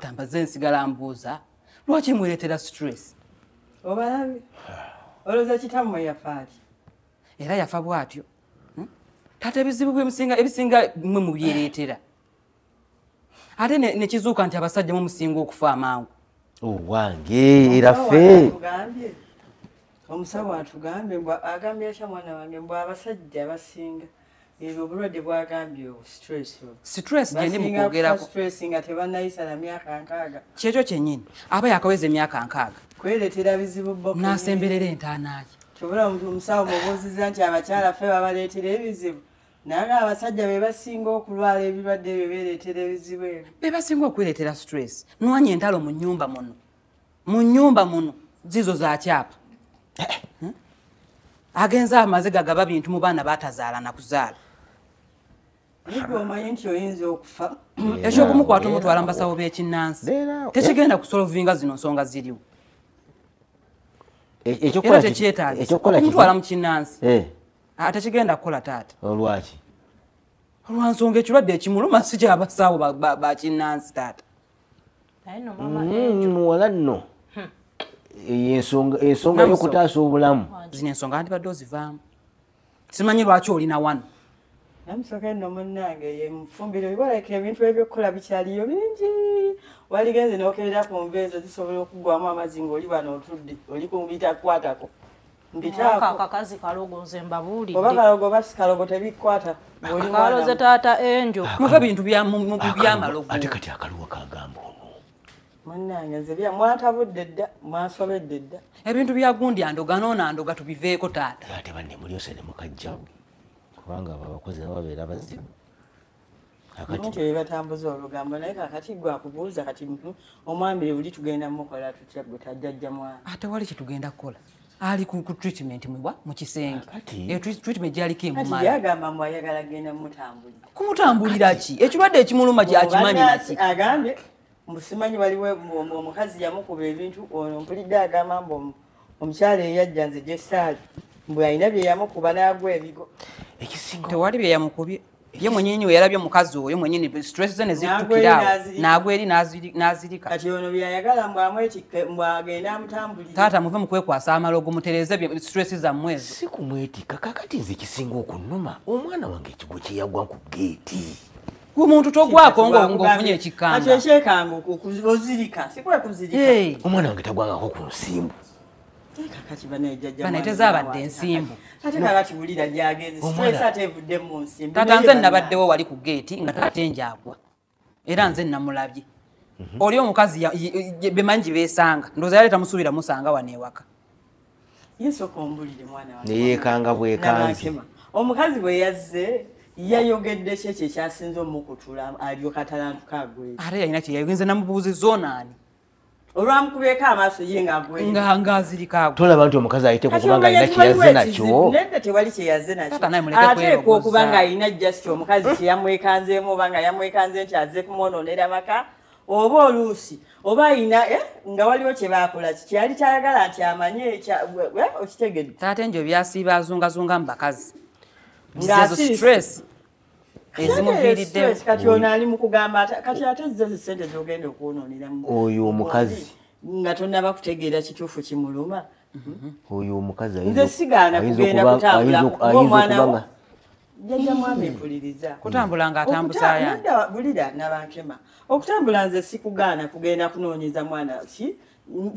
taata mbaze nsigala mbuuza lwaki mwereetera stress obalabe olowooza kitammwe yafaali era yafa bw'atyo taata ebizibu ebisinga mwe mubyereetera ate nekizuuka nti abasajja mumusinga okufa amangu wange era ffe omusawo atugambye agambye atya mwana wange mbw abasajja abasinga ebyo obulwadde bwagambye stress gyendi mukwogerako nga tebannayisa na myaka 6 kyekyo kyennyini aba yakaweza emyaka 6 kwereetera bizibu nasemberera entaanaaki kyobola omusawo mubuuziza nti abakyala ffe babaleetera ebizibu naga abasajja be basinga okulwala ebirwadde ebyo beereetera ebizibu ebyo be basinga okwereetera stress nwanya entalo mu nnyumba muno zizo zakyapa agenza amaze gagaba bintu mu baana batazaala na kuzaala nibwe omanyi nti oyinza okufa ekyokumukwata omutwala mu basawo b'ekinnansi tekigenda kusolovinga zino nsonga ziriwo era tekyetaagisa okumutwala mu kinnansi tekigenda kukola taata olwaki olwansonga ekirwadde ekimuluma si kyabasawo bakinnansi taata muwala nno ensonga y'okutaasa obulamu zino ensonga ndibadde ozivaamu simanyi lwaki olina wano namusooka nno munnange ye mufumbiro ibaleka ebintu ebyokukola bikyaliyo bingi waligenze n'okerera ku nva ezo zisobola okugwamu amazzi ng'oli wano otudde oli kubitakwatako akakazi kalogo nze mbabuulidde oba kalogo oba sikalogo tebikwata kaloze taata enjo muve bintu byamalogo ate kati akaluwa kagamba ono munnange nze mwatabudde dda mwasobedde dda ebintu bya gundi andoga noonandoga tubiveeko taata ate banne mulyose ne mukajja kubanga abo abakozi nabo babeera bazibu nti ebibatambuza olugambo naye kakati gwakubuuza kati omwambire buli tugenda mukola tutya gwe tajjajja mwana ate wali kyetugenda kukola ali ku treatment mwebwa mu kisenge treatment gyaliko emumala yagamba mbu ayagala genda mutambulira kumutambulira ki ekirwadde ekimuluma kyakimanyi naki agambye mbusimanyi waliwo omukazi yamukuba ebintu ono mpulidde agamba mbu omukyala eyajja nze gyesaali mbu alina bye yamukuba n'agwa ebigo tewali bye yamukubye ye mwenyini werabye mukazi oyo mwenyini stress ze nezitukirawo nagwa eri nazirika kati ono byayagala mbu amwetikke mbu agenda amutambulire taata muve mukwekwasa amalogo mutereze stress zammwe ezo si kumwetikka kakati nze kisinga okunnuma omwana wange ekigo kye yagwa ku geeti omuntu togwako ng'ofunye ekikanga ati ekyekanga ozirika sikwekuzirika omwana wange tagwangako ku nsimbu kakati banejjajja baneteza abadde ensimbu ate kakati bulira gyagenze stress ate evudde mu nsimbu taata nze nabaddewo wali ku geeti nga tate njagwa era nze namulabye oli omukazi bemanyi gye beesanga ndowooza yali tamusuubira musanga wano ewaka yesooka ombulire mwana wange neyeekanga bwekanzi omukazi bwe yazze yayogedde ki ekyo ekyasinze omukutula alyoka talantukagwe ate yalina kyeyayogenze namubuuziza onaani olwamukubyeko amaaso ye ngazirikaago tolaba nti omukazi ayiteku kubanga alina kyeyazze nakyo nedda tewali kyeyazze nakyoateeka okuba nga alina jjasti omukazi kyeyamwekanzeemu oba nga yamwekanze nti azze kumwonoonera maka oba oluusi oba ayina nga waliwo kye baakola kyali kyayagala nti amanye okitegedde taate njo byasiiba azungazunga mu bakazi ngezo stress ezimuviiriddeo kati ono ali mu kugamba kati ate ze sente zogenda okwonoonera oyo omukazi nga tonnaba kutegeera kituufu kimuluma oyo omukazi nze sigaana kugenda kutambula ng'omwana jjajja mwami mpuliriza kutambula ng'atambuza yange bulira nabankema okutambula nze sikugaana kugenda kunoonyeza mwana ki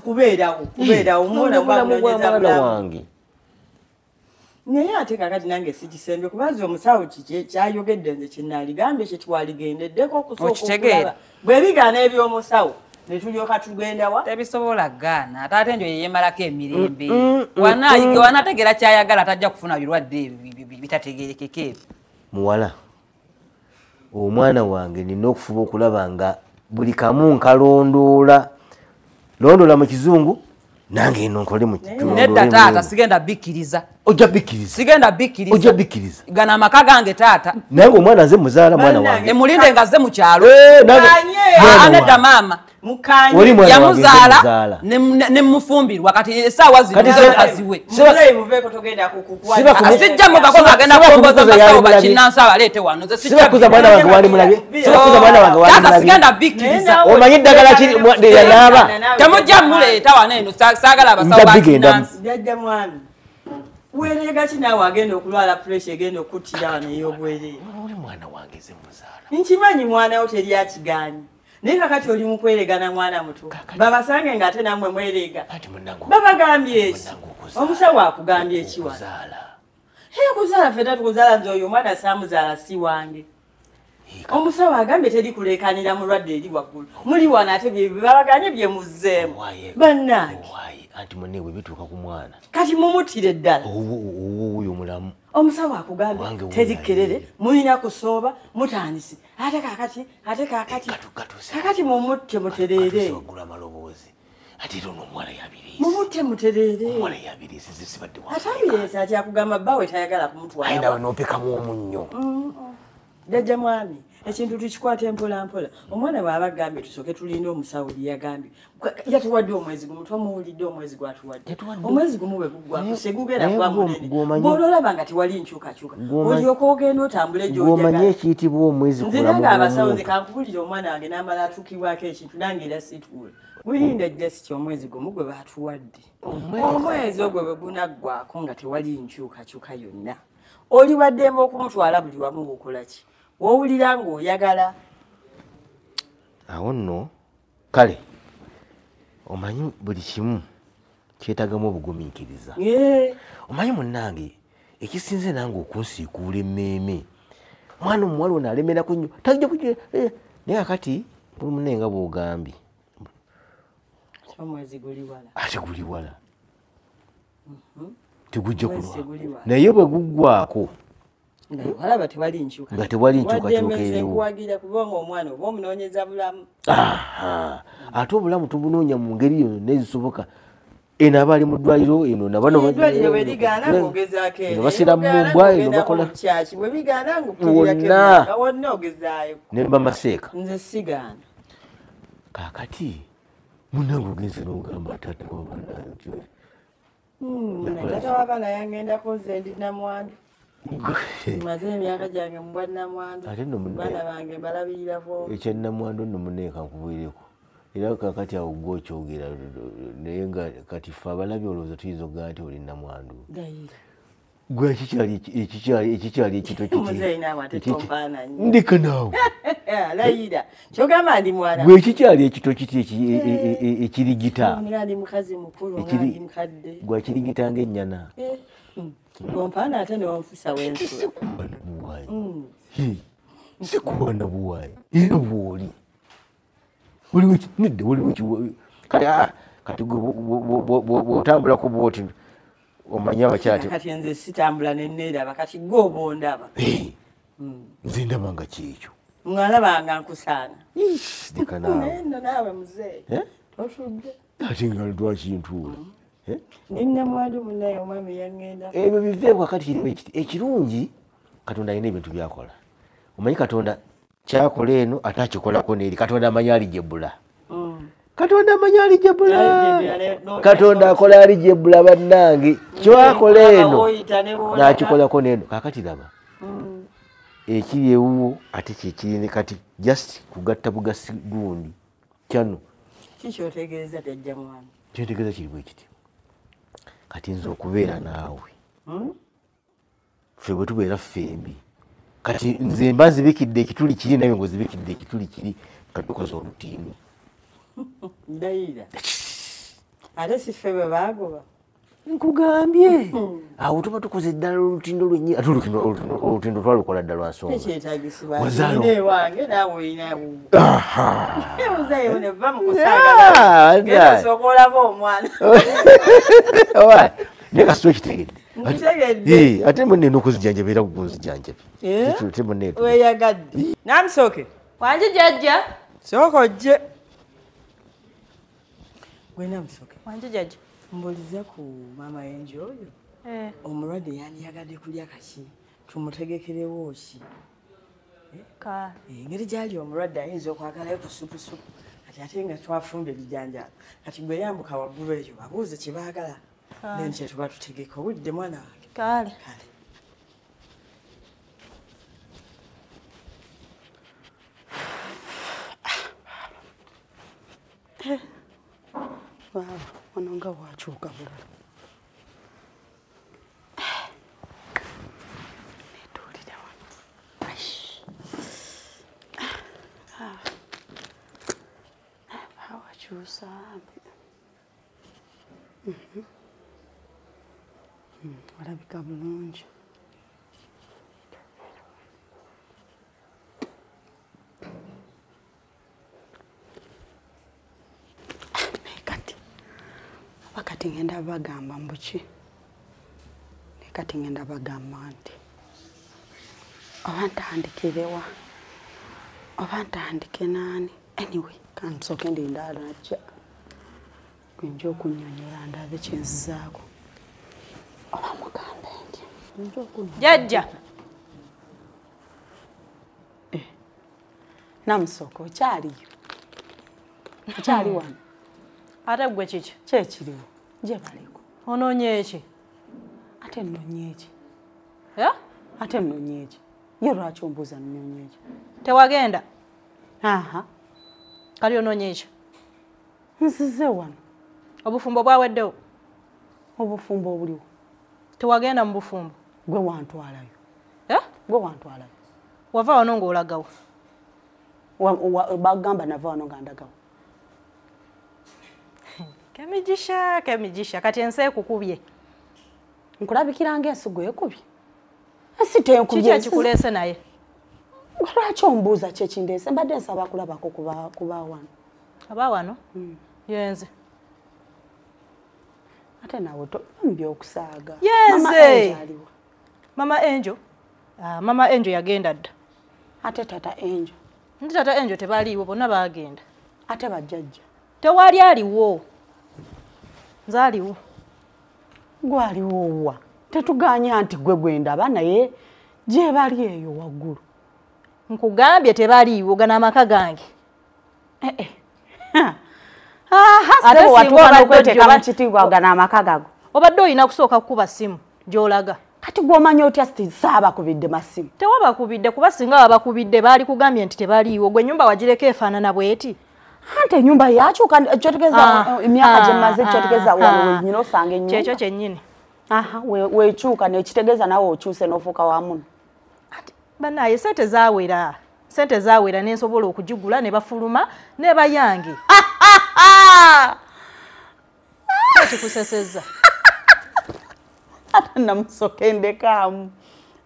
kubeerawo omwana mwakunoonyeza bulamu naye ate kakati nange sikisembye kubaza omusawo kyayogedde nze kinaaligambye kyetwaligendeddeko okusooka bwe bigaana eby'omusawo ne tulyoka tugenda wa tebisobola gaana ate ate njo yeyemalako emirembe wanaategeera kyayagala tajja kufuna birwadde bitategerekeka ebyo muwala omwana wange nina okufuba okulaba nga buli kamu nkalondoola londola mu kizungu nange eno nkole mu nedda taata sigenda bikkiriza ojja bikkiriza sigenda bikkiriza ojja bikkiriza gana amaka gange taata nange omwana nze muzaala mwana wange emulinde nga zze mu kyalo nedda maama mukanye yamuzaala ne mufumbirwa kati esaawa zino kaziwe muzeyi muveko togenda sijja muvako ng'agenda kukomboza basawo bakinansi abaleete wano nze sibakuza mwana wange wali mulabye sibakuza mwana wange wali mulabye sigenda bikkiriza omanyi eddagala kiri yanaaba temujja muleeta wano eno saagala abasawo bakinansi jajja mwami wereega ki naawe agenda okulwala pressure egenda okuttira wano ey'obwereere oli mwana wange ze muzaala nkimanyi mwana wo teri akigaanyi naye kakati oli mukweregana mwana muto babasange ng'ate nammwe mwereega babagambye eki omusawo akugambye ekiwala kuzaala ffe tatukuzaala nze oyo omwana saamuzaala si wange omusawo agambye teri kuleekanira mulwadde eri waggulu muli wano ate babaganye bye muzzeemu bannange anti munne bwe bituuka ku mwana kati mumuttire ddala oyo mulamu omusawo akugambye teri kerere mulina kusooba mutandise ate kakati mumutte mutereere mumutte mutereere atabireesa ati akugamba bbawe tayagala kumutwala nopekamu omunnyo jajja mwami ekintu tukikwata mpolampola omwana bw'aba agambye tusooke tulinde omusawo lyeyagambye yatuwadde omwezi gumu twamuwulidde omwezi gwatuwadde omwezi gumu bwe guggwako segugenda kuba munene bw'ololaba nga tewali nkyukakyuka olyoka ogenda otambule gy'omanyi ekiyitibwa omwezi nze nange abasawo nze kankubulira omwana wange n'amala atuukibwako ekintu nange era situula wirinde jasiti omwezi gumu gwe baatuwadde omwezi ogwo bwe gunaggwako nga tewali nkyukakyuka yonna oli waddemba okumutwala buli wamu bwokola ki wowulira ng'oyagala awo nno kale omanyi buli kimu kyetagamu obugumiikiriza omanyi munnange ekisinze nange okunsiikuula emmeeme mwana omuwala ono alemeraku nnyo tajja kugira naye akati buli munne nga bw'ogambye omwezi guli wala ate guli wala tegujja kulwa naye bwe guggwako walaba tewali nkyuka nga tewali nkyukakyuka eriwo kuwagira kubanga omwana oba omunoonyeza bulamu ate obulamu tubunoonya mu ngeri yo nezisoboka eno aba ali mu ddwaliro eno eddwaliro bwe ligaana ng'ogezaako eno basira mu mbwa eno bakola kyaki bwe bigaana ng'okkirirakeo wonna ogezaayo ne bamaseeka nze sigaana kaakati munange ogenze n'ogamba taata taata w'abaana yangendako nze ndi namwandu maze emyaka gyange mu bwannamwandu baana bange mbalabirirako ekyannamwandu nno muneeka nkubuireko era kakati awo gwe okyogera naye nga kati ffe abalabye olowooza tuyinza okugaa nti oli namwandu gwe ekikyali ekito ndeka naawe layira kyogamba ndi mwana gwe ekikyali ekito kiti ekirigita ndi mukazi mukulu ndi mukadde gwe akirigita ng'ennyana ompaana ate newonfusa wensula sikuba na buwaayi era bwoli nedde waliwo kati bw'otambulako bwoti omanyi abakyakati nze sitambula nenneeraba kati gwe oba ondaba nze ndaba nga kyekyo mwalabanga nkusaana deka naye nno naawe muzeeyi tosudde ate nga lwakintuula ninamwandu munaye omwami yaŋŋenda ebyo biveeku akati kirimu ekirungi katonda alina ebintu byakola omanyi katonda kyakola eno ate akikolako neeri katonda amanyi alijebula katonda amanyi alijebula katonda akola alijebula bannange kyakola eno nakikolako neeno kakati raba ekiri ewuwo ate kyekirine kati just kugatta bugasi gundi kyano kikyotegeeza tajja mwami kyotegeeza kiri bwe kiti kati nze okubeera naawe ffe bwe tubeera ffembi kati nze mba nzibikidde ekituli kiri naye ng'ozibikidde ekituli kiri nga tukoze olutindo ndayira ate si ffe bwe baagoba nkugambye awo tuba tukoze ddala olutindo lwennyini ate olutindo twalukola ddala lwansonga ekyetagisibwange naawe olinawo muzayo neva mukusaagala genda osooka olaba omwana naye kasito ekitegedde ate munne n'okuzijjanjaba era kugunzijanjabi weyagadde namusooke wanji jajja sooka ojje gwenamusooke wanji jajja mbuliza ku maama yenje oyo omulwadde yandiyagadde kulya kaki tumutegekerewo ki engeri gyali omulwadde ayinza okwagalayo ku supusupu kati ate nga twafumba ebijanjaalo kati gwe yambuka waggulu ekyo babuuze kye baagala then kye tuba tutegeka owulidde mwana wange kale Baba, wano nga wakyuka bulala. Netuulira wano. Wakyusa. Walabika bulungi. Kati ngenda bagamba mbuki kati ngenda bagamba nti abantandikerewa abantandike nani anyway kansoke ndi ndala nacha kunjo kunyonyera ndabe kyenzizaako abamugambe nti kunjo jajja namusoko kyaliyo kyali wano ate gwe kiki kyekiriwo je baliko ononye eki ate nnonye eki ate nnonye eki ye lwaki ombuuza nnonye eki tewagenda aha kali ononye eki nsize wano obufumbo bwaweddewo obufumbo obuliwo tewagenda mu bufumbo gwe wantwalayo gwe wantwalayo wava wano ng'olagawo bagamba nava wano nga ndagawo kemigisha kati ensi ekukubye nkulabikira ng'ensigo ekubye ensi tenkubye kiki ekikuleese naye lwaki ombuuza kyekindeese mbadde nsaba kulabako kuba wano aba wano yenze ate nawe tombi okusaaga yenze mama Angel mama Angel yagenda dda ate tata Angel ndi tata Angel tebaliiwo bonna baagenda ate bajjajja tewali aliwo nzaaliwo gwaliwo wa tetuganya nti gwe gwendaba naye gye bali eyo waggulu nkugambye tebaliiwo gana amaka gange ate watuuka n'okweteeka mu kitiibwa gana amaka gago obadde olina kusooka kukuba simu gy'olaga kati gw'omanya otya saabakubidde masimu tewabakubidde kuba singa babakubidde baali kugambye nti tebaliiwo gwe ennyumba wagireko efaanana bw'eti ante enyumba yakyuka kyotegeza emyaka gyemaze kyotegeza wano wenyina osanga ennyumba kyekyo kyennyini wekyuka nekitegeeza nawe okyuse n'ofuuka wamuno banaye sente zaawera nensobola okugigula ne bafuluma ne bayange ekikusesezza ate namusokendekaamu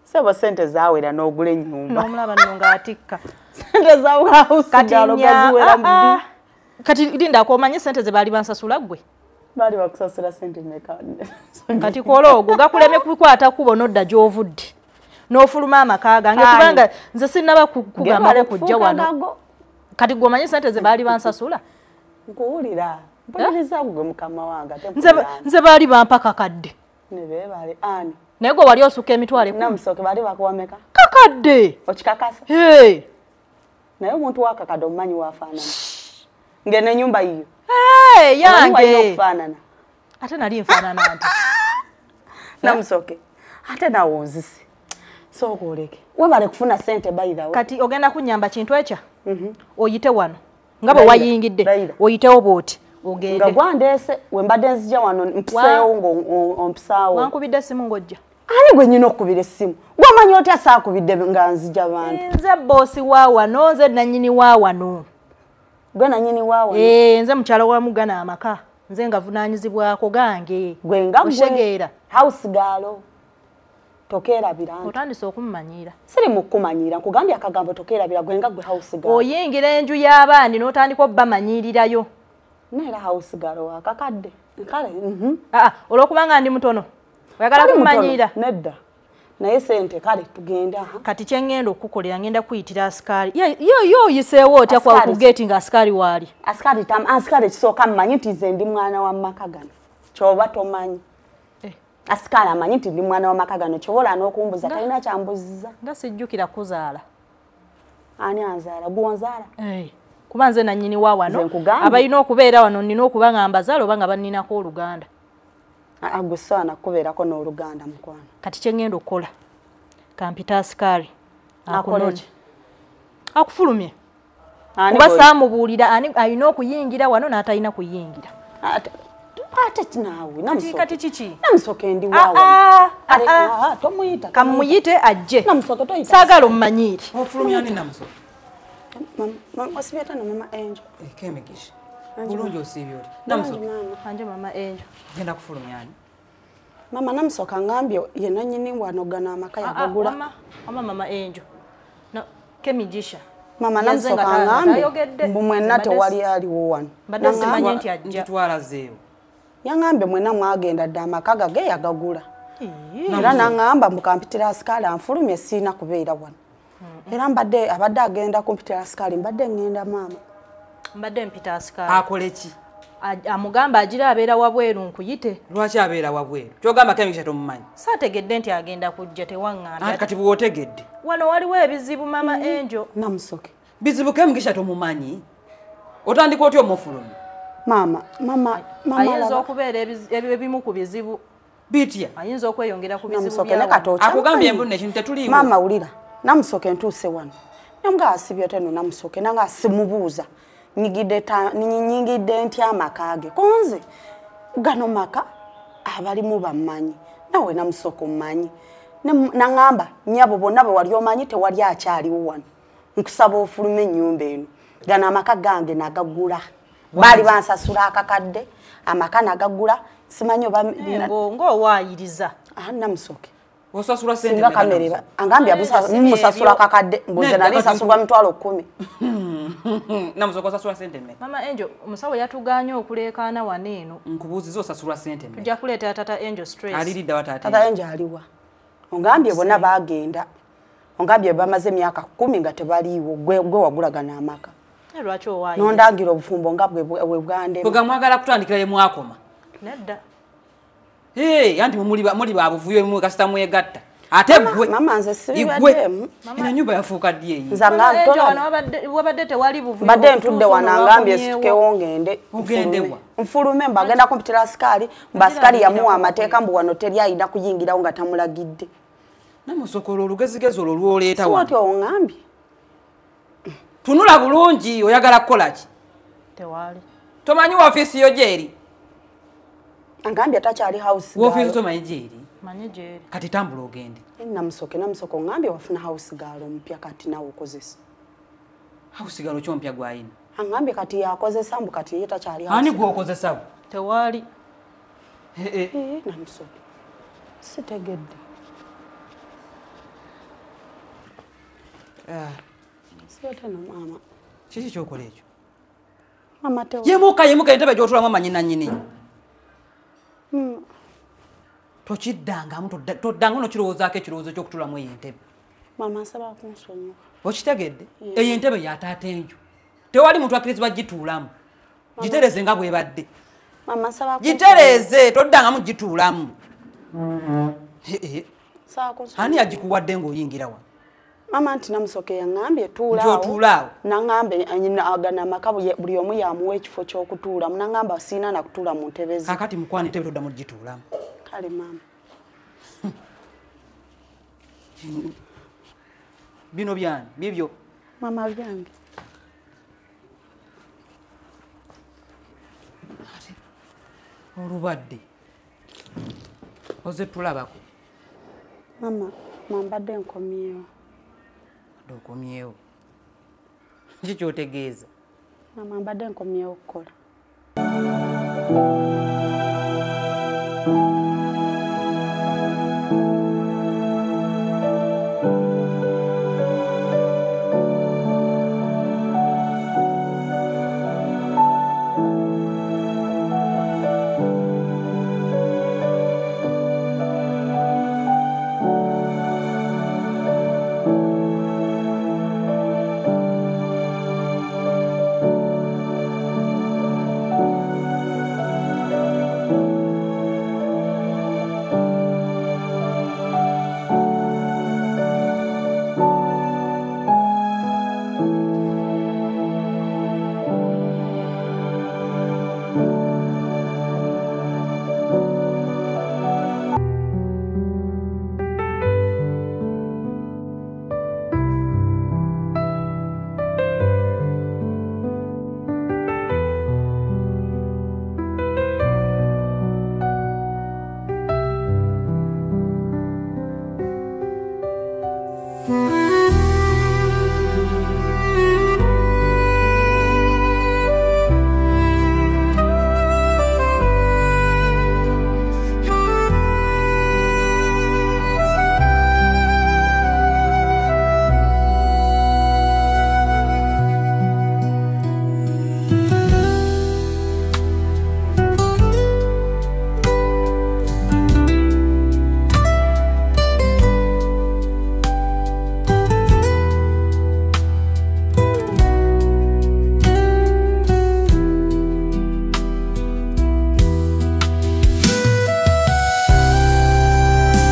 sebo sente zaawera n'ogula ennyumba n'omulaba nno ng'atikka sente zawulawusigalo gaziwera mudi kati linda akomanye sente ze baali bansasula gwe baali bakusasula sente meka kati kola ogwo gakuleme kukwata kubo nodda gy'ovudde n'ofuluma amaka gange kubanga nze sinnaba kugamba kujja wano kati gw'omanyi sente ze baali bansasula nkuwulira mpuliriza gwe mukama wange nze baali bampa kakadde ne beebale ani naye gwe wali osukka emitwalo namusooke baali bakuwameka kakadde okikakasa naye omuntu wakakadde omumanyi wafaanana ngene ennyumba yiyo yange ate nali nfaanana nti namusooke ate nawe onzise sooka oleke webale kufuna sente bayirawo kati ogenda kunnyamba kintu ekya oyite wano nga bwe wayingidde oyitewo bw'oti ogende nga gwandeese we mbadde nzija wano mpiseewo ng'ompisaawo wankubidde essimu ng'ojja ani gwe nnyina okukubira essimu gwamanyi otya saakubidde nga nzija bantu nze boosi wa wano nze nannyini wa wano gwe nannyini wa wano nze mukyalo wa mugana amaka nze nga vunaanyizibwako gange gwe nga oshegeera house gaalo tokeerabira nti otandise okumumanyiira siri mu kumanyiira nkugambye akagambo tokeerabira gwe nga gwe house gaalo oyingira enju y'abaandi n'otandika obbamanyiirirayo neera house gaalo wakakadde kale olw'okubanga ndi mutono oyagala kumumanyiira nedda naye sente kale tugenda kati kyeŋŋenda okukolera ngenda kuyitira asikaali yo oyiseewo otya kwa kugeti nga asikaali waali asikaali ekisooka mmanyi nti nze ndi mwana wa maka gano kyoba tomanyi asikaali amanyi nti ndi mwana wa maka gano kyobola n'okumbuza talina kyambuziza nga sijjukira kuzaala ani anzaala gwonzaala kuba nze nannyini wa wano Nze nkugambye. abalina okubeera wano nina okuba nga mbazaala oba nga banninako oluganda Agusana kubeerako n'oluganda mukwano. kati kye ngenda okukola kampita asikaali Akole ki? akufulumye Ani kuba boy- saamubuulira alina okuyingira wano n'atalina kuyingira Ate kinaawe kati kiki namusoke ndi waawa. Tomuyita. kamuyite ajje Namusoke toyita. saagala omumanyiire ofulumyani namuso Osibyata na mama Angel. ekemigisha bulungi osiibye oti namuso anje mama Angel genda kufulumyani Mama namusoka ngambye ye nannyini wano gana amaka yagagula. mama Angel kemigisha Mama Yazze nga namusoka ngambye tayogedde. mbu mwenna tewali aliwo wano. mbadde simanye nti ajja ntitwala zeewo Yangambye mwenna mwagenda dda amaka gage yagagula. Era nangamba mukampitira asikaali anfulumye siina kubeera wano. Era abadde agenda kumpitira asikaali mbadde ngenda maama. mbadde mpita asikaali akole ki amugamba agira abeera wabweru nkuyite lwaki abeera wabweru kyogamba kemigisha tomumanyi saategedde nti agenda kujja tewaŋŋambye kati bw'otegedde wano waliwo ebizibu mama Angel Namusoke. bizibu kemigisha tomumanyi otandika otya omufulumi Mama ayinza okubeera ebimu ku bizibu bitya ayinza okweyongera ku bizibu namusoke ne byawo katocha. akugambye embuna ekintu tetuliiwo Mama ulira. Namusoke ntuuse wano. Namga asibye teno namusoke nanga simubuuza. Nyingidde ntya amakage. Konze gano maka abalimu bamanyi. Nawe namusoke omanyi. Nangamba nyabo bonna bwe wali omanyi tewali akyaliwo wano. Nkusaba ofulume ennyumba eno. Gano amaka gange nagagula. Bali bansasula akakadde. Amaka nagagula. Simanyi oba ng'owaayiriza namusoke. osasula sente Singa kamera angambye musasula kakadde mbuze nali sasulwa mitwalo 10. namusoka osasula sente mmeka mama Angel omusawo yatuganya okuleekaana wano eno nkubuuziza osasula sente mmeka tujja kuleetera tata Angel stress aliridda wataate Tata Angel aliwa. Ongambye bonna bagenda. Ongambye bamaze emyaka 10 nga tebaliiwo gwe wagulagana amaka. lwaki owaayiriza Nondangira obufumbo nga bwe bwande. bwega mwagala kutandikira ye mwakoma nedda yanti muli babuvuyo mwe kasita mwegatta ate gwe Mama nze siri igwe badde. ina nyumba yafuuka ddi eyi Nzanga wano wabadde tewali buvuyo badde ntudde wanangambye situkewo ngende. Ogendewa. Mfulume mbagenda kumpitira asikali. Mbasikali yamuwa amateeka mbu wano teri ayina kuyingirawo nga tamulagidde. namusokola olugezigezi olwo lwoleeta Si wano wati ongambye. tunula bulungi oyagala kukola ki tewali tomanyi woofiisi yo gyeri Angambye takyali house. woofiisi tomanyi gyeri manye gyeri kati tambula ogende Namusoke ongambye wafuna house gaalo mpya kati nawe okozesa. hausigalo kyompya gwayina Angambye kati yakozesa mbu kati ye takyali ani gwokozesawo tewali namusoke. Sitegedde. Siyote no mama. kiki kyokola ekyo Mama tewo. yemuka entebe gyotulamu amanyi nannyini tokiddangamu toddangamu nokirowoozaako ekirowoozo kyokutulamu eyo entebe Mama nsaba kunsonyiwa. okitegedde eyo entebe yataata enju tewali muntu akkirizibwa gituulamu gitereze nga bwebadde Mama nsaba gitereze toddangamu gituulamu ani yagikuwadde ng'oyingira wano Mama nti namusoke yangambye tuulaawo. Gy'otuulaawo. Nangambe agana amaka buli omu yamuwa ekifo ky'okutuulamu. Nangamba siina na kutuula mu ntebe ze. kakati mukwana entebe toddamu gituulamu Kale mama. bino byani bibyo Mama byange. olubadde oze tulabako Mama mwambadde nkomyewo. okomyewo kiki kyotegeeza Mama mbadde nkomyewo okukola.